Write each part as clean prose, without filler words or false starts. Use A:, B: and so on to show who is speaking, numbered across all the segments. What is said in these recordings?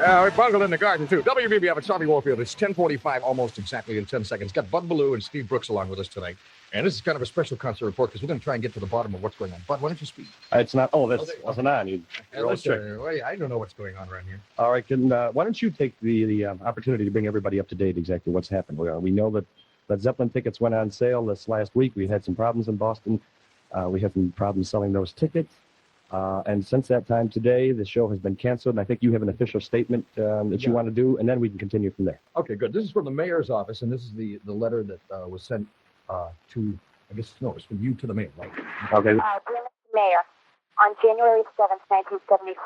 A: We bungled in the garden, too. WVBF at Stormy Warfield. It's 10:45, almost exactly in 10 seconds. Got Bud Ballou and Steve Brooks along with us tonight. And this is kind of a special concert report because we're going to try and get to the bottom of what's going on. Bud, why don't you speak?
B: It's not. Oh, that's wasn't on. You're all strict.
A: I don't know what's going on around here.
B: All right. Why don't you take the opportunity to bring everybody up to date exactly what's happened? We know that Led Zeppelin tickets went on sale this last week. We had some problems in Boston. We had some problems selling those tickets. And since that time today, the show has been canceled. And I think you have an official statement that you want to do, and then we can continue from there.
A: Okay, good. This is from the mayor's office, and this is the letter that was sent to, I guess, no, it's from you to the mayor, right?
B: Okay.
C: Dear Mr. Mayor, on January 7th, 1975,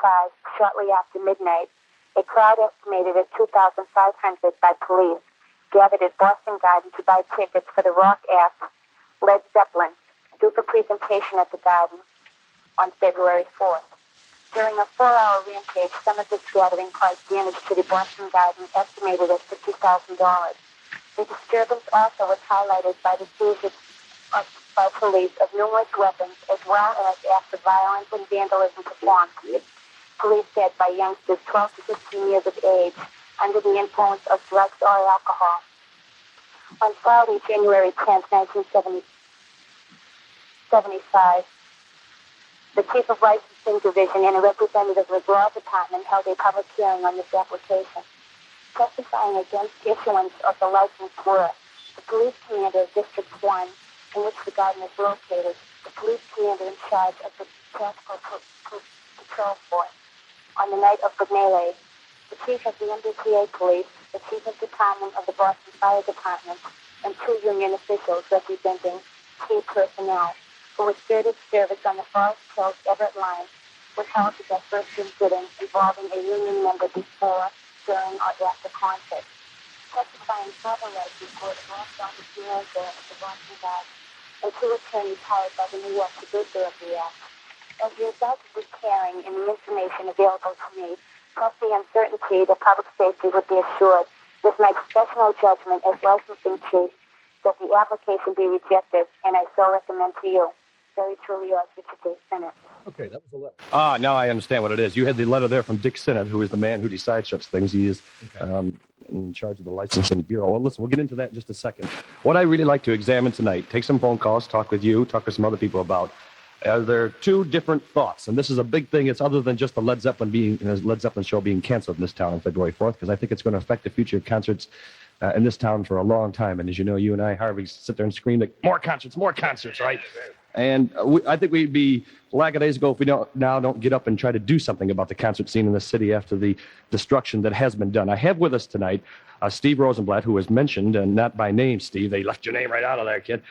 C: shortly after midnight, a crowd estimated at 2,500 by police gathered at Boston Garden to buy tickets for the rock act Led Zeppelin, due for presentation at the Garden on February 4th. During a 4-hour rampage, some of this gathering caused damage to the Boston Garden estimated at $50,000. The disturbance also was highlighted by the seizure by police of numerous weapons as well as acts of violence and vandalism performed, police said, by youngsters 12 to 15 years of age under the influence of drugs or alcohol. On Friday, January 10th, 1975, the Chief of Licensing Division and a representative of the Law Department held a public hearing on this application. Testifying against issuance of the license were the police commander of District 1, in which the garden is located, the police commander in charge of the Transport Patrol Force on the night of the melee, the chief of the MBTA Police, the chief of department of the Boston Fire Department, and 2 union officials representing key personnel who were of service on the Forest Hills Everett line was held to their first incident involving a union member before, during, or after concert. Testifying otherwise before the Boston Office Manager of the Boston Garden and 2 attorneys hired by the New York Producer of the Act. As a result of this hearing and the information available to me, plus the uncertainty that public safety would be assured, this makes professional judgment as licensing chief that the application be rejected, and I so recommend to you. Very truly yours, Richard J. Sinnott.
A: Okay, that was the letter.
B: Now I understand what it is. You had the letter there from Dick Sinnott, who is the man who decides such things. He is in charge of the licensing bureau. Well, listen, we'll get into that in just a second. What I really like to examine tonight, take some phone calls, talk with you, talk with some other people about, there are 2 different thoughts, and this is a big thing. It's other than just the Led Zeppelin show being canceled in this town on February 4th, because I think it's going to affect the future of concerts in this town for a long time. And as you know, you and I, Harvey, sit there and scream like, more concerts, right? And I think we'd be lackadaisical if we don't get up and try to do something about the concert scene in the city after the destruction that has been done. I have with us tonight Steve Rosenblatt, who was mentioned, and not by name, Steve. They left your name right out of there, kid.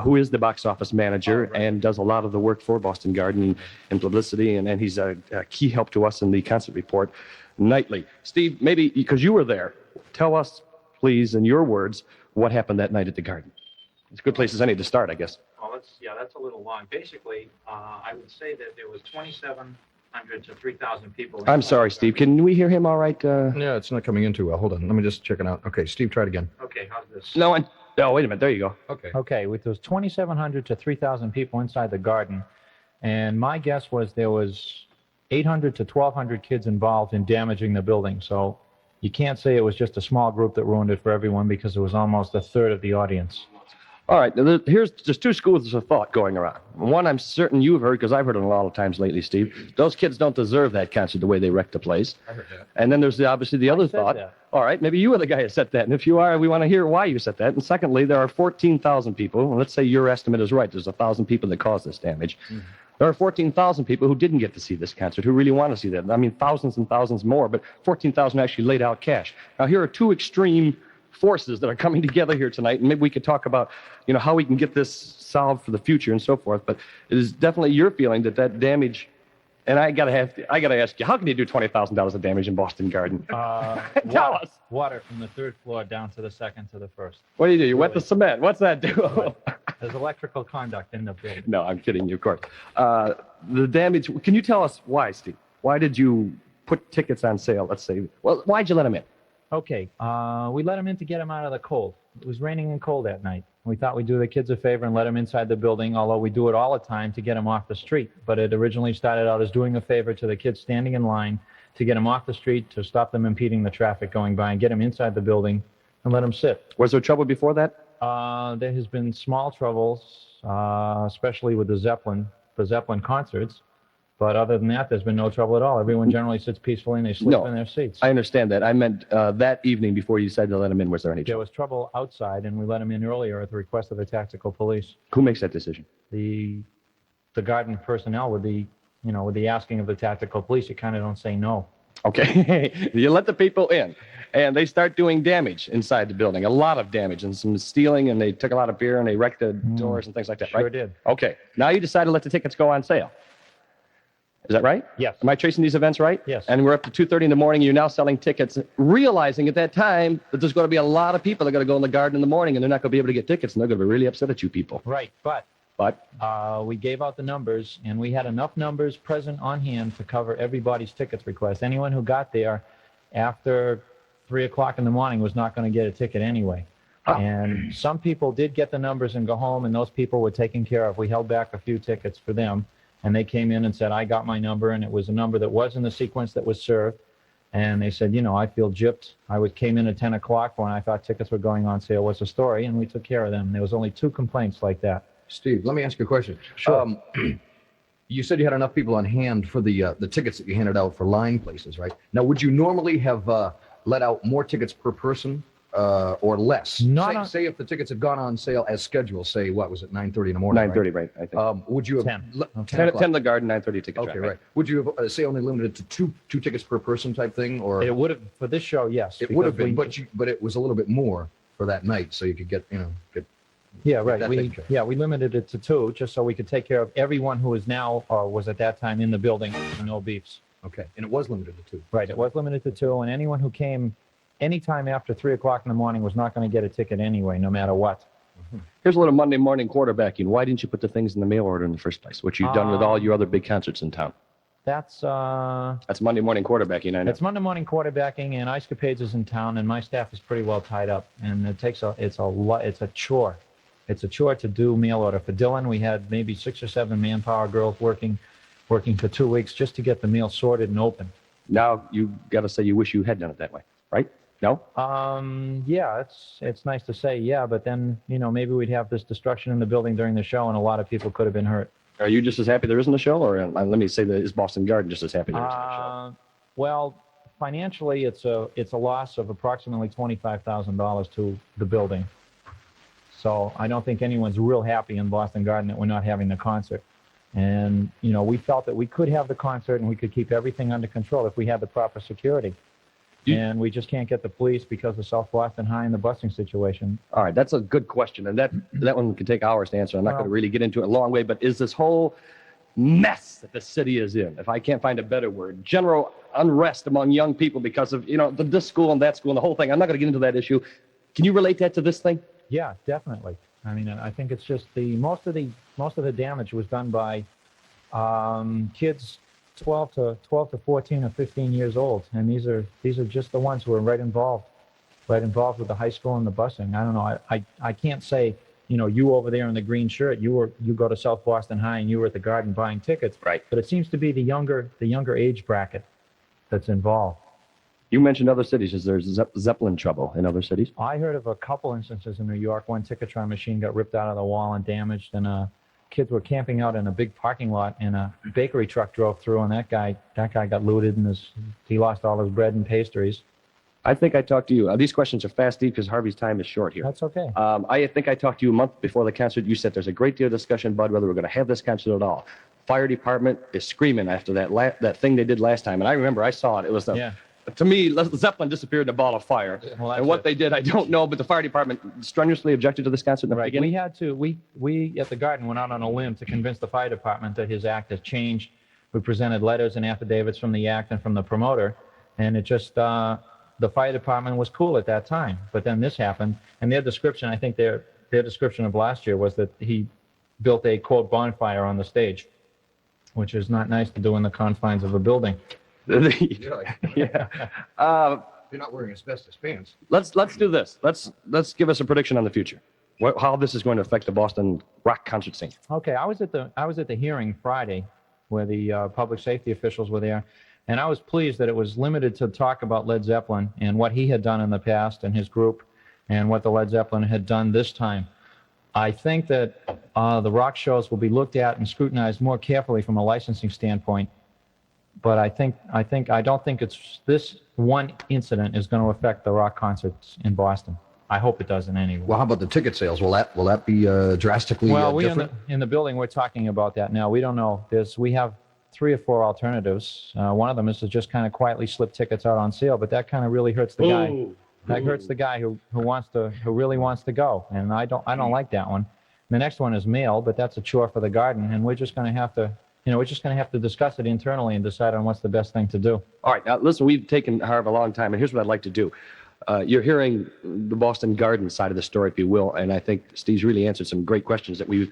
B: Who is the box office manager and does a lot of the work for Boston Garden and publicity, and he's a key help to us in the concert report nightly. Steve, maybe because you were there, tell us, please, in your words, what happened that night at the Garden. It's a good place as any to start, I guess.
D: Well, that's a little long. Basically, I would say that there was 2,700 to 3,000 people.
B: I'm sorry, Steve. Can we hear him all right?
A: Yeah, it's not coming in too well. Hold on. Let me just check it out. Okay, Steve, try it again.
D: Okay, how's this?
B: No, wait a minute. There you go.
E: Okay, with those 2,700 to 3,000 people inside the Garden, and my guess was there was 800 to 1,200 kids involved in damaging the building. So you can't say it was just a small group that ruined it for everyone, because it was almost a third of the audience.
B: All right, now there's 2 schools of thought going around. One, I'm certain you've heard, because I've heard it a lot of times lately, Steve. Those kids don't deserve that concert the way they wrecked the place.
A: I heard that.
B: And then there's obviously the other thought.
E: That.
B: All right, maybe you were the guy who said that. And if you are, we want to hear why you said that. And secondly, there are 14,000 people. And let's say your estimate is right. There's 1,000 people that caused this damage. Mm-hmm. There are 14,000 people who didn't get to see this concert, who really want to see that. I mean, thousands and thousands more, but 14,000 actually laid out cash. Now, here are 2 extreme forces that are coming together here tonight, and maybe we could talk about, how we can get this solved for the future and so forth. But it is definitely your feeling that damage. And I gotta ask you, how can you do $20,000 of damage in Boston Garden? Tell us.
E: Water from the 3rd floor down to the 2nd to the 1st.
B: What do? You wet the cement. What's that do?
E: There's electrical conduct in the building.
B: No, I'm kidding you, of course. The damage. Can you tell us why, Steve? Why did you put tickets on sale? Let's say. Well, why'd you let them in?
E: Okay, we let them in to get them out of the cold. It was raining and cold that night. We thought we'd do the kids a favor and let them inside the building, although we do it all the time to get them off the street. But it originally started out as doing a favor to the kids standing in line to get them off the street, to stop them impeding the traffic going by, and get them inside the building and let them sit.
B: Was there trouble before that?
E: There has been small troubles, especially with the Zeppelin concerts. But other than that, there's been no trouble at all. Everyone generally sits peacefully and they sleep in their seats.
B: I understand that. I meant that evening before you decided to let them in, was there any
E: There
B: trouble?
E: was trouble outside, and we let them in earlier at the request of the tactical police.
B: Who makes that decision?
E: The garden personnel with the asking of the tactical police, you kind of don't say no.
B: Okay. You let the people in, and they start doing damage inside the building, a lot of damage, and some stealing, and they took a lot of beer, and they wrecked the doors and things like that, right?
E: Sure did.
B: Okay. Now you decided to let the tickets go on sale. Is that right?
E: Yes.
B: Am I tracing these events right?
E: Yes.
B: And we're up to 2:30 in the morning. You're now selling tickets, realizing at that time that there's going to be a lot of people that are going to go in the garden in the morning, and they're not going to be able to get tickets, and they're going to be really upset at you people.
E: Right, but we gave out the numbers, and we had enough numbers present on hand to cover everybody's tickets request. Anyone who got there after 3 o'clock in the morning was not going to get a ticket anyway. And some people did get the numbers and go home, and those people were taken care of. We held back a few tickets for them. And they came in and said, I got my number, and it was a number that was in the sequence that was served. And they said, I feel gypped. Came in at 10 o'clock when I thought tickets were going on sale. What's the story? And we took care of them. There was only 2 complaints like that.
A: Steve, let me ask you a question.
E: Sure.
A: You said you had enough people on hand for the tickets that you handed out for line places, right? Now, would you normally have let out more tickets per person or less? Say if the tickets had gone on sale as scheduled, say, what was it, 9:30 in the morning?
B: 9:30, right, I think.
A: Would you have...
B: 10 in the garden, 9:30 ticket
A: Okay, right. Would you have, say, only limited to two tickets per person type thing? Or
E: it would have, for this show, yes.
A: It would have been, but it was a little bit more for that night, so you could get,
E: Yeah, right. We limited it to 2 just so we could take care of everyone who is now or was at that time in the building. No beefs.
A: Okay, and it was limited to 2.
E: Right, it was limited to 2, and anyone who came anytime after 3 o'clock in the morning was not going to get a ticket anyway, no matter what.
B: Here's a little Monday morning quarterbacking. Why didn't you put the things in the mail order in the first place, which you've done with all your other big concerts in town?
E: That's
B: Monday morning quarterbacking, I know.
E: It's Monday morning quarterbacking, and Ice Capades is in town, and my staff is pretty well tied up, and it's a chore. It's a chore to do mail order. For Dylan, we had maybe 6 or 7 manpower girls working for 2 weeks just to get the mail sorted and open.
B: Now you got to say you wish you had done it that way, right? No?
E: Yeah, it's nice to say, yeah, but then, maybe we'd have this destruction in the building during the show, and a lot of people could have been hurt.
B: Are you just as happy there isn't a show, or let me say that is Boston Garden just as happy there isn't a show?
E: Well, financially, it's a loss of approximately $25,000 to the building. So I don't think anyone's real happy in Boston Garden that we're not having the concert. And, we felt that we could have the concert and we could keep everything under control if we had the proper security. And we just can't get the police because of South Boston High and the busing situation.
B: All right, that's a good question, and that one could take hours to answer. I'm not going to really get into it a long way, but is this whole mess that the city is in, if I can't find a better word, general unrest among young people because of, this school and that school and the whole thing. I'm not going to get into that issue. Can you relate that to this thing?
E: Yeah, definitely. I mean, I think it's just most of the damage was done by kids 12 to 14 or 15 years old, and these are just the ones who are right involved with the high school and the busing. I don't know. I can't say, you over there in the green shirt, you go to South Boston High and you were at the Garden buying tickets.
B: Right.
E: But it seems to be the younger age bracket that's involved.
B: You mentioned other cities. Is there Zeppelin trouble in other cities?
E: I heard of a couple instances in New York. One Ticketron machine got ripped out of the wall and damaged, and kids were camping out in a big parking lot, and a bakery truck drove through, and that guy got looted, and he lost all his bread and pastries.
B: I think I talked to you. These questions are fast, deep, because Harvey's time is short here.
E: That's okay.
B: I think I talked to you a month before the concert. You said there's a great deal of discussion, Bud, whether we're going to have this concert at all. Fire department is screaming after that thing they did last time, and I remember I saw it. It was to me, Zeppelin disappeared in a ball of fire. Well, and what they did, I don't know, but the fire department strenuously objected to this concert in the beginning.
E: We had to. We at the Garden went out on a limb to convince the fire department that his act has changed. We presented letters and affidavits from the act and from the promoter, and it just the fire department was cool at that time. But then this happened, and their description, I think their description of last year was that he built a, quote, bonfire on the stage, which is not nice to do in the confines of a building.
B: Yeah.
A: You're not wearing asbestos pants.
B: Let's do this. Let's give us a prediction on the future. How this is going to affect the Boston rock concert scene.
E: Okay, I was at the hearing Friday, where the public safety officials were there, And I was pleased that it was limited to talk about Led Zeppelin and what he had done in the past and his group and what the Led Zeppelin had done this time. I think that the rock shows will be looked at and scrutinized more carefully from a licensing standpoint. But I don't think it's this one incident is going to affect the rock concerts in Boston. I hope it doesn't anyway.
A: Well, how about the ticket sales? Will that be drastically different?
E: In the building, we're talking about that now. We don't know. We have 3 or 4 alternatives. One of them is to just kind of quietly slip tickets out on sale, but that kind of really hurts the guy. That hurts the guy who really wants to go, and I don't like that one. The next one is mail, but that's a chore for the garden, and we're just going to have to discuss it internally and decide on what's the best thing to do.
B: All right, now listen, we've taken however a long time, and here's what I'd like to do. You're hearing the Boston Garden side of the story, if you will, and I think Steve's really answered some great questions that we've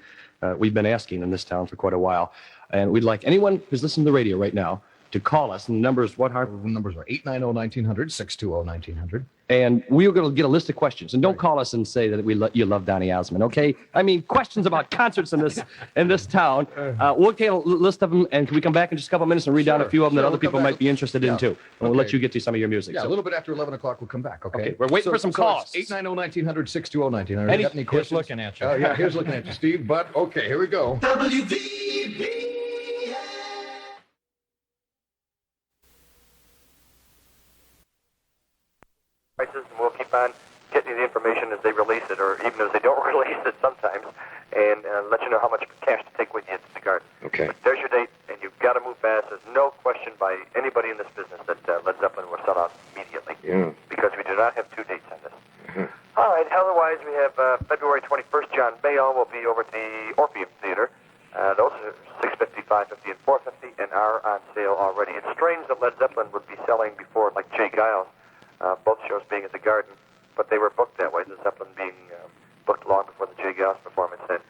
B: been asking in this town for quite a while. And we'd like anyone who's listening to the radio right now to call us. And the numbers, what, Harv?
A: The numbers are 890-1900, 620-1900.
B: And we're going to get a list of questions. And don't call us and say that you love Donny Osmond, okay? I mean, questions about concerts in this town. We'll get a list of them, and can we come back in just a couple of minutes and read down a few of them that other people might be interested in, too? And we'll let you get to some of your music.
A: Yeah, a little bit after 11 o'clock, we'll come back, okay?
B: We're waiting for some calls.
A: 890-1900, 620-1900. Got any questions?
E: Here's looking at you.
A: Oh, yeah, here's looking at you, Steve. But, okay, here we go.
F: WVBF.
G: Prices, and we'll keep on getting you the information as they release it, or even as they don't release it sometimes, and let you know how much cash to take with you to the garden.
A: Okay.
G: But there's your date, and you've got to move fast. There's no question by anybody in this business that Led Zeppelin will sell out immediately.
A: Yeah.
G: Because we do not have 2 dates on this. Mm-hmm. All right, otherwise we have February 21st, John Mayall will be over at the Orpheum Theater. Those are $650, $550, and $450, and are on sale already. It's strange that Led Zeppelin would be selling before, like Jay Giles, both shows being at the Garden, but they were booked that way, the Zeppelin being booked long before the Jay Giles performance, and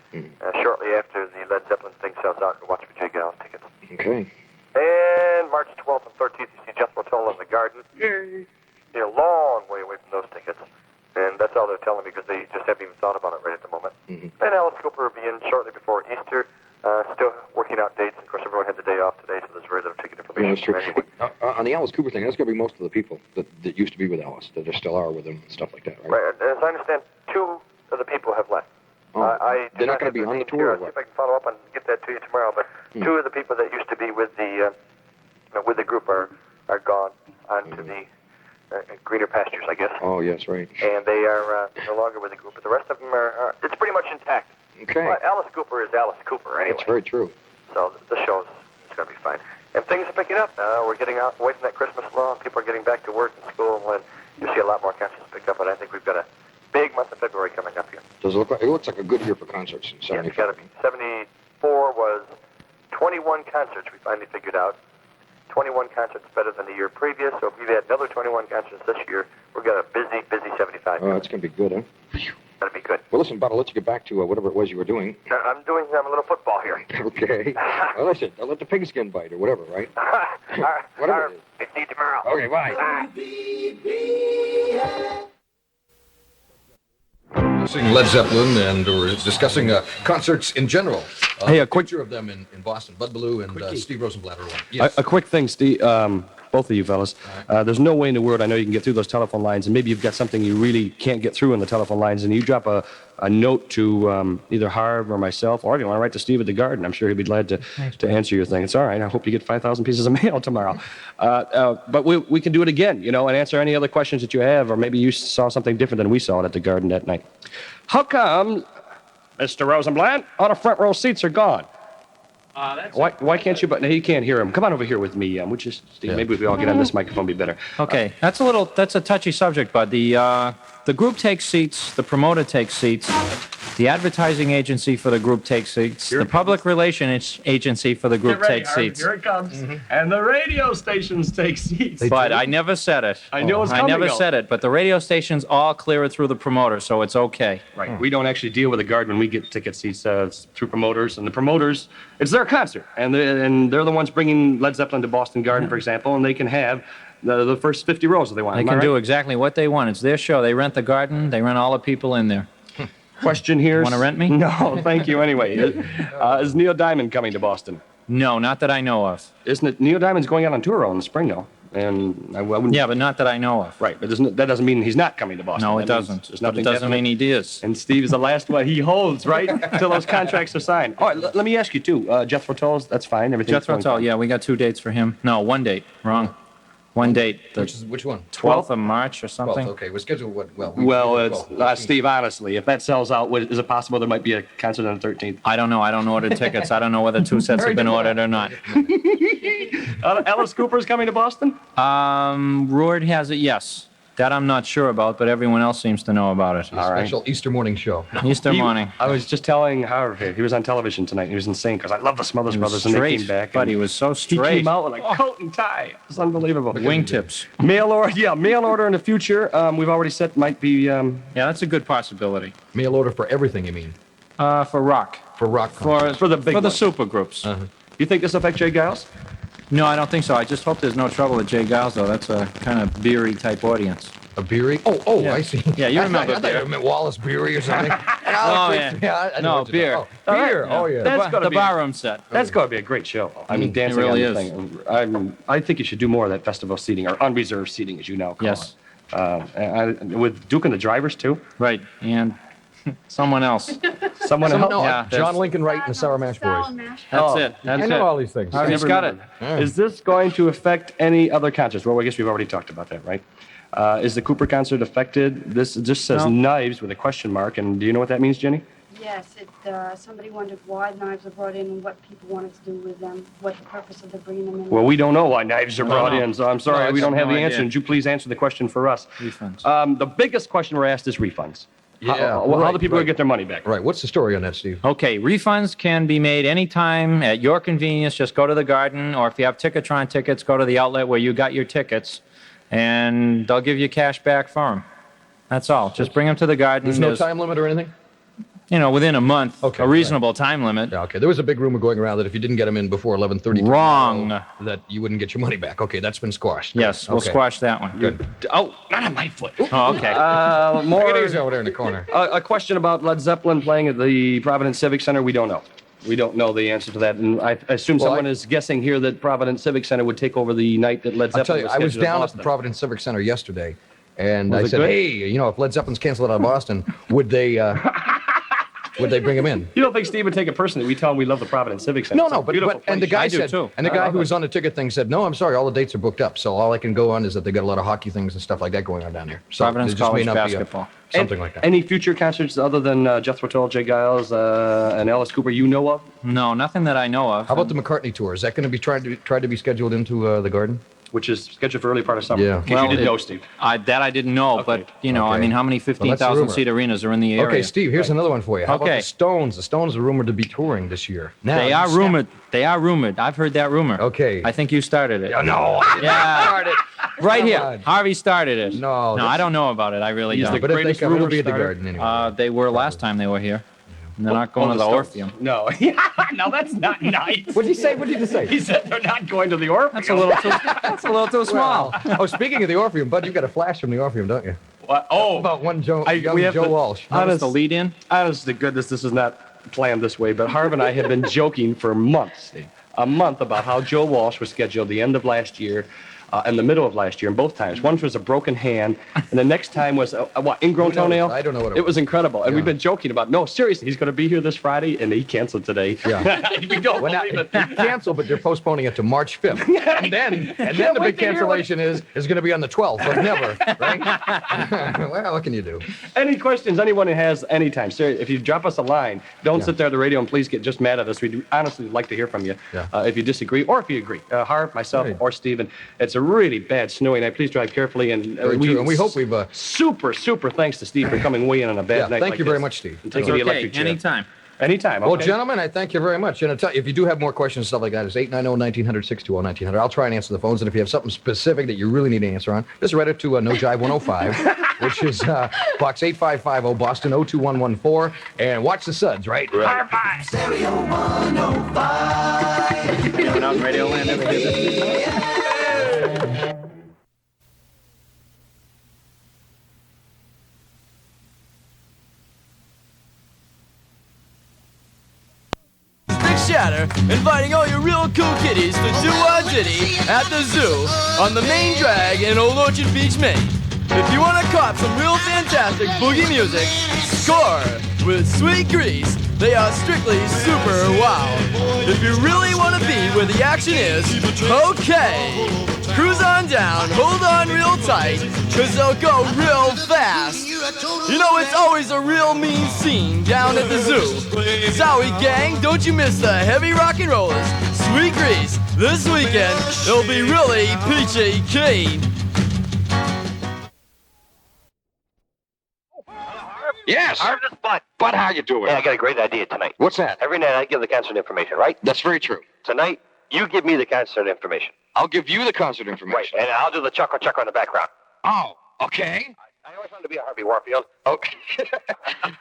G: shortly after the Led Zeppelin thing sells out, you watch for Jay Giles tickets.
A: Okay.
G: And March 12th and 13th, you see Jethro Tull in the Garden. You're a long way away from those tickets, and that's all they're telling me because they just haven't even thought about it right at the moment. And Alice Cooper will be in shortly before Easter, still working out dates. Of course, everyone had the day off today, so there's very little ticket information.
A: Yeah, that's true. On the Alice Cooper thing, that's going to be most of the people that used to be with Alice, that there still are with him and stuff like that, right?
G: Right. As I understand, 2 of the people have left.
A: They're not going to be on the tour?
G: I'll see if I can follow up and get that to you tomorrow, but 2 of the people that used to be with the group are gone on to the greener pastures, I guess.
A: Oh, yes, right.
G: And they are no longer with the group, but the rest of them are it's pretty much intact.
A: Okay.
G: Well, Alice Cooper is Alice Cooper, anyway.
A: That's very true.
G: So the show's going to be fine. And things are picking up. We're getting out away from that Christmas lull. People are getting back to work and school, and you'll see a lot more concerts pick up. And I think we've got a big month of February coming up here.
A: Does it look like? It looks like a good year for concerts in 75.
G: Yeah, it's got to be. 74 was 21 concerts. We finally figured out 21 concerts better than the year previous. So if we've had another 21 concerts this year, we've got a busy 75.
A: Oh, it's going to be good, huh?
G: That'll be good.
A: Well, listen, Bud, I'll let you get back to whatever it was you were doing.
G: I'm doing a little football here.
A: Okay. Well, listen, I'll let the pigskin bite or whatever, right? Whatever it is.
G: See you tomorrow.
A: Okay, bye. Discussing Led Zeppelin, and we're discussing concerts in general.
B: Hey, a quick
A: picture of them in Boston. Bud Ballou and Steve Rosenblatt are one. Yes.
B: A quick thing, Steve. Both of you fellas. There's no way in the world I know you can get through those telephone lines, and maybe you've got something you really can't get through in the telephone lines, and you drop a note to either Harv or myself, or if you want to write to Steve at the Garden, I'm sure he'd be glad to answer your thing. It's all right. I hope you get 5,000 pieces of mail tomorrow. But we can do it again, and answer any other questions that you have, or maybe you saw something different than we saw it at the Garden that night. How come, Mr. Rosenblatt, all the front row seats are gone? Why can't you? But he can't hear him. Come on over here with me. Would you, Steve? Maybe if we all get on this microphone, be better.
E: Okay, that's a touchy subject, Bud. The group takes seats, the promoter takes seats, the advertising agency for the group takes seats, the public relations agency for the group takes seats.
B: Here it comes. And the radio stations take seats.
E: But I never said it.
B: I know it's coming.
E: I never said it, but the radio stations all clear it through the promoter, so it's okay.
B: Right. We don't actually deal with the Garden when we get ticket seats through promoters, and the promoters, it's their concert, and they're the ones bringing Led Zeppelin to Boston Garden, for example, and they can have the first 50 rows if they want.
E: They can do exactly what they want. It's their show. They rent the Garden. They rent all the people in there.
B: Question here.
E: Want to rent me?
B: No, thank you anyway. Is Neil Diamond coming to Boston?
E: No, not that I know of.
B: Isn't it? Neil Diamond's going out on tour in the spring, though. And I wouldn't...
E: Yeah, but not that I know of.
B: Right, but that doesn't mean he's not coming to Boston.
E: No, it
B: That means
E: doesn't.
B: there's
E: But
B: nothing
E: it doesn't mean he is.
B: And Steve is the last one he holds, right? Until those contracts are signed. All right, let me ask you, too. Jethro Tull, that's fine. Everything's
E: Jethro
B: going
E: Tull,
B: fine.
E: yeah, we got 2 dates for him. No, 1 date. Wrong. 1 date. The
A: Which one?
E: 12th of March or
A: 12th,
E: something.
A: okay. We're scheduled what?
B: Well, it's,
A: 12th.
B: Steve, honestly, if that sells out, is it possible there might be a concert on the 13th?
E: I don't know. I don't order tickets. I don't know whether 2 sets have been ordered or not.
B: Alice Cooper's coming to Boston?
E: Roard has it, yes. That I'm not sure about, but everyone else seems to know about it.
B: All right.
A: Special Easter morning show.
E: Easter morning.
B: I was just telling Harvey, he was on television tonight. He was insane because I love the Smothers Brothers, and they came back.
E: But
B: and
E: he was so
B: he
E: straight.
B: came out with a coat and tie. It was unbelievable.
E: Wingtips.
B: Mail order in the future. We've already set might be.
E: Yeah, that's a good possibility.
A: Mail order for everything, you mean?
E: For rock.
A: For rock.
B: For the big
E: For the
B: ones.
E: super groups.
B: You think this will affect Jay Giles?
E: No, I don't think so. I just hope there's no trouble with Jay Giles, though. That's a kind of beery type audience.
A: A Beery? Oh,
E: Yeah.
A: I see.
E: Yeah, you remember
A: I thought
E: beer.
A: you meant Wallace Beery or something.
E: Oh, yeah.
A: I know
E: No,
A: what you're
E: beer.
A: talking about. Beer. Oh, yeah.
B: That's gotta
E: the
B: be-
E: barroom set.
B: That's going to be a great show. I mean, dancing
E: really
B: on the
E: is.
B: thing. I think you should do more of that festival seating, or unreserved seating, as you now call
E: Yes.
B: it. With Duke and the Drivers, too?
E: Right, and someone else.
B: Someone else?
A: No,
E: Yeah,
A: John Lincoln Wright and the Sour Mash Boys.
E: That's it. That's
A: I
E: it.
A: know all these things.
E: Harvey's got it.
B: Is this going to affect any other concerts? Well, I guess we've already talked about that, right? Is the Cooper concert affected? This just says
E: No.
B: knives with a question mark, and do you know what that means, Jenny?
F: Yes, somebody wondered why knives are brought in and what people wanted to do with them, what the purpose of the bringing them in.
B: Well, we don't know why knives are brought
E: no.
B: in, so I'm sorry
E: No,
B: we
E: I
B: don't
E: have
B: have
E: no
B: the answer.
E: idea.
B: Would you please answer the question for us?
E: Refunds.
B: The biggest question we're asked is refunds.
A: Yeah,
B: how do people
A: right.
B: get their money back?
A: Right. What's the story on that, Steve?
E: Okay, refunds can be made anytime at your convenience. Just go to the garden, or if you have Ticketron tickets, go to the outlet where you got your tickets, and they'll give you cash back for them. That's all. Just bring them to the garden.
A: There's no time limit or anything?
E: You know, within a month,
A: Okay,
E: a reasonable time limit.
A: Yeah, okay. There was a big rumor going around that if you didn't get them in before 11:30
E: Wrong.
A: tomorrow, that you wouldn't get your money back. Okay, that's been squashed.
E: Yes, we'll
A: Okay.
E: squash that one.
A: Good.
B: Oh, not on my foot.
E: Oh, okay.
A: Take it easy over there in the corner.
B: A question about Led Zeppelin playing at the Providence Civic Center. We don't know. We don't know the answer to that, and I assume
A: Well,
B: someone is guessing here that Providence Civic Center would take over the night that Led
A: I'll tell
B: Zeppelin
A: you,
B: was
A: I was
B: scheduled
A: down at
B: Boston.
A: the Providence Civic Center yesterday, and
B: Was
A: I
B: it
A: said,
B: good?
A: hey, you know, if Led Zeppelin's canceled out of Boston, would they bring him in?
B: You don't think Steve would take it personally? We tell him we love the Providence Civic Center.
A: No,
B: It's a
A: no, but
B: beautiful
A: and the
B: place.
A: guy
E: I do
A: said,
E: too.
A: and the
B: I
A: guy
B: love
A: who
B: it.
A: was on the ticket thing said, no, I'm sorry, all the dates are booked up. So all I can go on is that they got a lot of hockey things and stuff like that going on down there. So
E: Providence
A: there just may
E: College
A: not
E: basketball.
A: be something like that.
B: Any future concerts other than Jethro Tull, Jay Giles, and Alice Cooper you know of?
E: No, nothing that I know of.
A: How about the McCartney tour? Is that going to be tried to be scheduled into the Garden?
B: Which is scheduled for early part of summer.
A: Yeah.
B: In case
E: Well,
B: you didn't
E: it-
B: know, Steve.
E: That I didn't know, but, you know, I
A: Okay.
E: mean, how many
A: Well, that's the rumor.
E: 15,000-seat arenas are in the area?
A: Okay, Steve, here's another one for you. How about
E: Okay.
A: the Stones? The Stones are rumored to be touring this year. Now,
E: They are rumored. They are rumored. I've heard that rumor.
A: Okay.
E: I think you started it.
A: No.
E: Yeah. Right
A: Come
E: here.
A: on.
E: Harvey started it.
A: No,
E: No,
A: that's-
E: I don't know about it. I really
B: He's
E: don't.
B: the
A: But if they
B: greatest
A: come, it'll
B: rumor
A: be at the
B: starter.
A: Garden anyway.
E: They were last time they were here. And they're not going
B: Oh,
E: to the
B: Stones.
E: Orpheum.
B: No. No, that's not nice.
A: What did he say? What did he say?
B: He said they're not going to the Orpheum.
E: That's a little too small.
A: Oh, speaking of the Orpheum, Bud, you got a flash from the Orpheum, don't you?
B: What? Oh,
A: About one young
B: we have
A: Joe
B: to-
A: Walsh.
E: Notice the lead in?
B: honest to goodness, this is not planned this way, but Harv and I have been joking for months, a month, about how Joe Walsh was scheduled the end of last year and the middle of last year, and both times. One was a broken hand, and the next time was a what, ingrown
A: Who knows?
B: toenail?
A: I don't know what it
B: It was
A: was.
B: incredible, and
A: Yeah.
B: we've been joking about, no, seriously, he's going to be here this Friday, and he canceled today.
A: Yeah.
B: we don't
A: Well, now,
B: believe it.
A: it canceled, but they're postponing it to March 5th. And then the
B: wait
A: big
B: to hear
A: cancellation is going to be on the 12th of never, right? Well, what can you do?
B: Any questions anyone has anytime, seriously, if you drop us a line, don't
A: Yeah.
B: sit there at the radio and please get just mad at us. We'd honestly like to hear from you
A: Yeah.
B: if you disagree or if you agree. Harv, myself,
A: Right.
B: or Steven. It's a really bad snowy night. Please drive carefully. And
A: Very true. And we hope we've...
B: super thanks to Steve for coming way in on a bad
A: Yeah,
B: night
A: thank
B: like
A: you very
B: this.
A: much, Steve.
B: And taking the
E: Okay,
B: electric chair.
E: anytime.
B: Anytime.
A: Well,
B: Okay.
A: gentlemen, I thank you very much. And if you do have more questions and stuff like that, it's 890-1900, 620-1900. I'll try and answer the phones. And if you have something specific that you really need an answer on, just write it to No Jive 105, which is Box 8550, Boston 02114. And watch the suds, right? Right.
H: Stereo 105.
E: Going out in Radioland every day.
H: Big Shot. Banner, inviting all your real cool kitties to do our ditty at the zoo on the Maine Drag in Old Orchard Beach, Maine. If you want to cop some real fantastic boogie music, score with Sweet Grease. They are strictly super wild. If you really want to be where the action is, okay. Cruise on down, hold on real tight, cause they'll go real fast. You know it's always a real mean scene down at the zoo. Zowie gang, don't you miss the heavy rock and rollers. Sweet Grease, this weekend, it'll be really peachy keen.
A: Yes.
G: Harv, this is Bud.
A: Bud, how you doing?
G: Hey, I got a great idea tonight.
A: What's that?
G: Every night I give the concert information, right?
A: That's very true.
G: Tonight, you give me the concert information.
A: I'll give you the concert
G: Right,
A: information.
G: and I'll do the chuckle in the background.
A: Oh, okay.
G: I always wanted to be a Harvey Warfield.
A: Okay.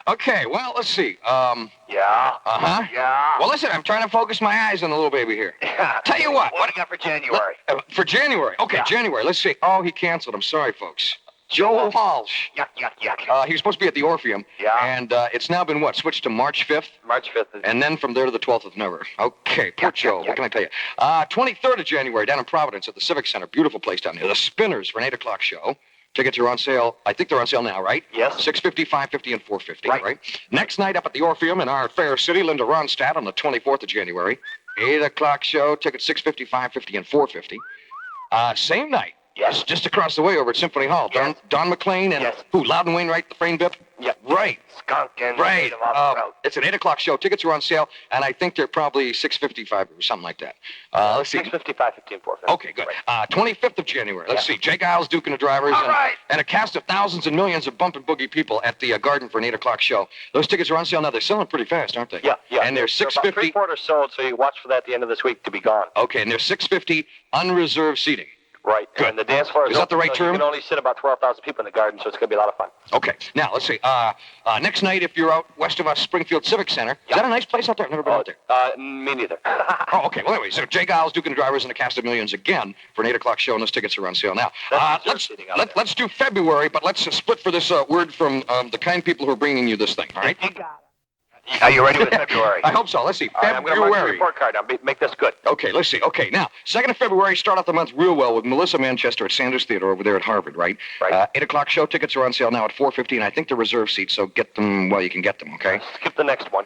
A: Okay, well, let's see.
G: Yeah.
A: Uh-huh.
G: Yeah.
A: Well, listen, I'm trying to focus my eyes on the little baby here.
G: Yeah.
A: Tell you what.
G: What do you got for January?
A: For January. Okay,
G: Yeah.
A: January. Let's see. Oh, he canceled. I'm sorry, folks. Joe Walsh.
G: Yuck, yuck, yuck.
A: He was supposed to be at the Orpheum.
G: Yeah.
A: And it's now been, switched to March 5th?
G: March 5th.
A: And then from there to the 12th of November. Okay, poor Joe. What can I tell you? 23rd of January down in Providence at the Civic Center. Beautiful place down there. The Spinners for an 8 o'clock show. Tickets are on sale. I think they're on sale now, right?
G: Yes.
A: $6.50, $5.50, and $4.50,
G: Right.
A: Next night up at the Orpheum in our fair city, Linda Ronstadt on the 24th of January. 8 o'clock show. Tickets $6.50, $5.50, and $4.50. Same night.
G: Yes.
A: Just across the way over at Symphony Hall.
G: Yes.
A: Don McLean and
G: Yes.
A: who? Loudon Wainwright, the frame bip?
G: Yeah.
A: Right.
G: Skunk and
A: Right.
G: Right.
A: It's an 8 o'clock show. Tickets are on sale, and I think they're probably $6.55 or something like that. Let's see.
G: 650, 550, and 450.
A: Okay, good.
G: Right.
A: 25th of January. Let's see. Jake Isles, Duke and the Drivers,
G: All right.
A: and a cast of thousands and millions of bump and boogie people at the Garden for an 8 o'clock show. Those tickets are on sale now. They're selling pretty fast, aren't they?
G: Yeah.
A: And they're
G: About
A: $6.50.
G: three-quarters sold, so you watch for that at the end of this week to be gone.
A: Okay, and they're $6.50 unreserved seating.
G: Right.
A: Good.
G: And the dance floor
A: Is that the right
G: open, so
A: term?
G: You can only sit about 12,000 people in the garden, so it's going to be a lot of fun.
A: Okay. Now, let's see. Next night, if you're out west of us, Springfield Civic Center. Is that a nice place out there? I've never been out there.
G: Me neither.
A: Oh, okay. Well, anyway, so Jake Isles, Duke and the Drivers, and a cast of millions again for an 8 o'clock show, and those tickets are on sale now. Let's do February, but let's split for this word from the kind people who are bringing you this thing, all right?
G: You got it. Are you ready with February?
A: I hope so. Let's see.
G: All right, I'm going to mark your
A: February.
G: report card down. Make this good.
A: Okay, let's see. Okay, now, 2nd of February, start off the month real well with Melissa Manchester at Sanders Theater over there at Harvard, right?
G: Right.
A: 8 o'clock show. Tickets are on sale now at $4.50, and I think they're reserved seats, so get them while you can get them, okay?
G: Skip the next one.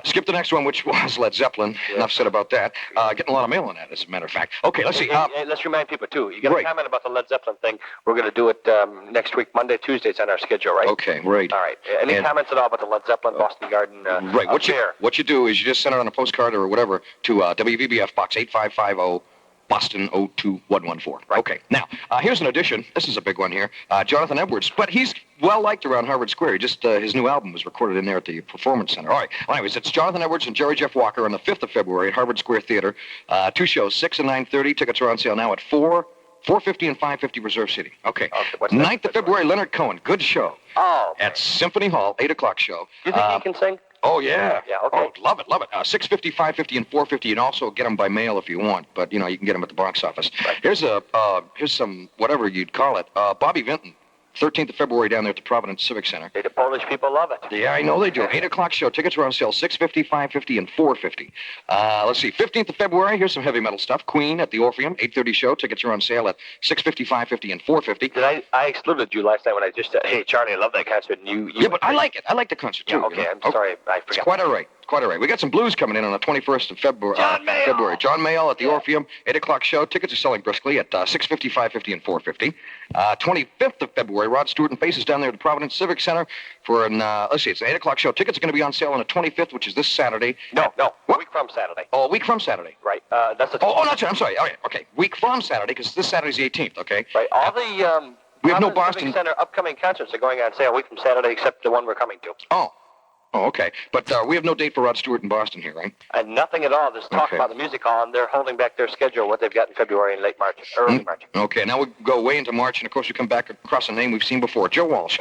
A: Skip the next one, which was Led Zeppelin.
G: Yeah.
A: Enough said about that. Getting a lot of mail on that, as a matter of fact. Okay, let's see.
G: Hey, let's remind people, too. You got
A: Right.
G: a comment about the Led Zeppelin thing. We're going to do it next week, Monday, Tuesday. It's on our schedule, right?
A: Okay, right.
G: All right. Any
A: And-
G: comments at all about the Led Zeppelin Boston Garden?
A: Right. What you do is you just send it on a postcard or whatever to WVBF Box 8550, Boston 02114.
G: Right.
A: Okay. Now, here's an addition. This is a big one here. Jonathan Edwards, but he's well liked around Harvard Square. His new album was recorded in there at the Performance Center. All right. Well, anyways, it's Jonathan Edwards and Jerry Jeff Walker on the 5th of February at Harvard Square Theater. 2 shows, 6 and 9:30. Tickets are on sale now at $4.50 and $5.50 reserve seating. Okay.
G: What's that?
A: 9th of February, Leonard Cohen. Good show.
G: Oh. Okay.
A: At Symphony Hall, 8 o'clock show.
G: You think he can sing?
A: Oh, yeah.
G: Yeah, okay.
A: Oh, love it. $6.50, $5.50, and $4.50. You can also get them by mail if you want, but, you can get them at the box office.
G: Right.
A: Here's some, whatever you'd call it, Bobby Vinton. 13th of February down there at the Providence Civic Center.
G: Hey, the Polish people love it.
A: Yeah, I know they do. 8 o'clock show. Tickets are on sale, $6.50, $5.50, and $4.50. Let's see. 15th of February, here's some heavy metal stuff. Queen at the Orpheum, 8:30 show. Tickets are on sale at $6.50, $5.50, and $4.50.
G: Did I excluded you last night when I just said, hey, Charlie, I love that concert. And you
A: Yeah, but I like it. I like the concert, too.
G: Yeah, okay, I'm sorry. I forgot.
A: It's quite all right. Quite all right. We got some blues coming in on the 21st of February. February. John Mayall at the Orpheum, 8 o'clock show. Tickets are selling briskly at $6.50, $5.50, and $4.50. 25th of February, Rod Stewart and Faces down there at the Providence Civic Center for an, it's an 8 o'clock show. Tickets are going to be on sale on the 25th, which is this Saturday.
G: No, a
A: What?
G: week from Saturday.
A: Oh, a week from Saturday.
G: Right. That's the
A: Not I'm sorry. All right, okay. Week from Saturday, because this Saturday's the 18th, okay?
G: Right. All the
A: we have no
G: Providence
A: Boston.
G: Civic Center upcoming concerts are going on sale a week from Saturday, except the one we're coming to.
A: Oh, okay. But we have no date for Rod Stewart in Boston here, right?
G: And nothing at all. There's talk
A: Okay.
G: about the music hall, and they're holding back their schedule, what they've got in February and late March, early March.
A: Okay, now we go way into March, and of course we come back across a name we've seen before, Joe Walsh.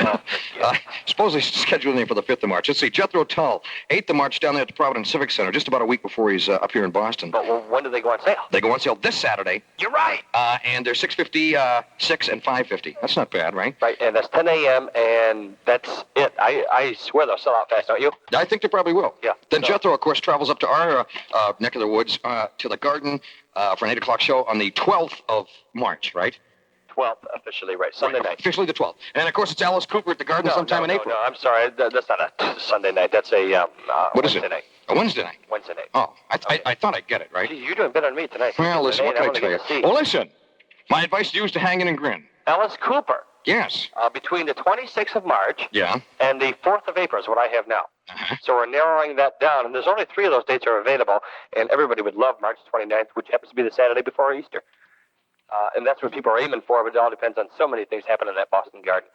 A: Supposedly scheduled name for the 5th of March. Let's see, Jethro Tull, 8th of March down there at the Providence Civic Center, just about a week before he's up here in Boston.
G: But when do they go on sale?
A: They go on sale this Saturday.
G: You're right.
A: And they're $6.50, $6 and $5.50. That's not bad, right?
G: Right, and that's 10 a.m., and that's it. I swear they'll sell out fast. Now, you?
A: I think they probably will.
G: Yeah.
A: Then
G: So-
A: Jethro, of course, travels up to our neck of the woods to the Garden for an 8 o'clock show on the 12th of March, right?
G: 12th, officially, right. Sunday night.
A: Officially the 12th. And, of course, it's Alice Cooper at the Garden sometime in April.
G: No, I'm sorry. That's not a Sunday night. That's a
A: What is
G: Wednesday
A: it?
G: night.
A: A Wednesday night.
G: Wednesday night.
A: Oh, I thought I'd get it, right?
G: Gee, you're doing better than me tonight.
A: Well, listen, what can I tell you? Well, listen, my advice to you is to hang in and grin.
G: Alice Cooper.
A: Yes.
G: Between the 26th of March
A: Yeah.
G: and the 4th of April is what I have now.
A: Uh-huh.
G: So we're narrowing that down, and there's only 3 of those dates are available, and everybody would love March 29th, which happens to be the Saturday before Easter. And that's what people are aiming for, but it all depends on so many things happening in that Boston Garden.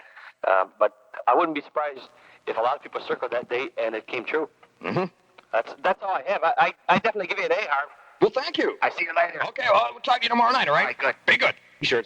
G: But I wouldn't be surprised if a lot of people circled that date and it came true.
A: Mm-hmm.
G: That's all I have. I definitely give you an A, Harv.
A: Well, thank you.
G: I see you later.
A: Okay, well, we'll talk to you tomorrow night, all right?
G: All right, good.
A: Be good. Be sure.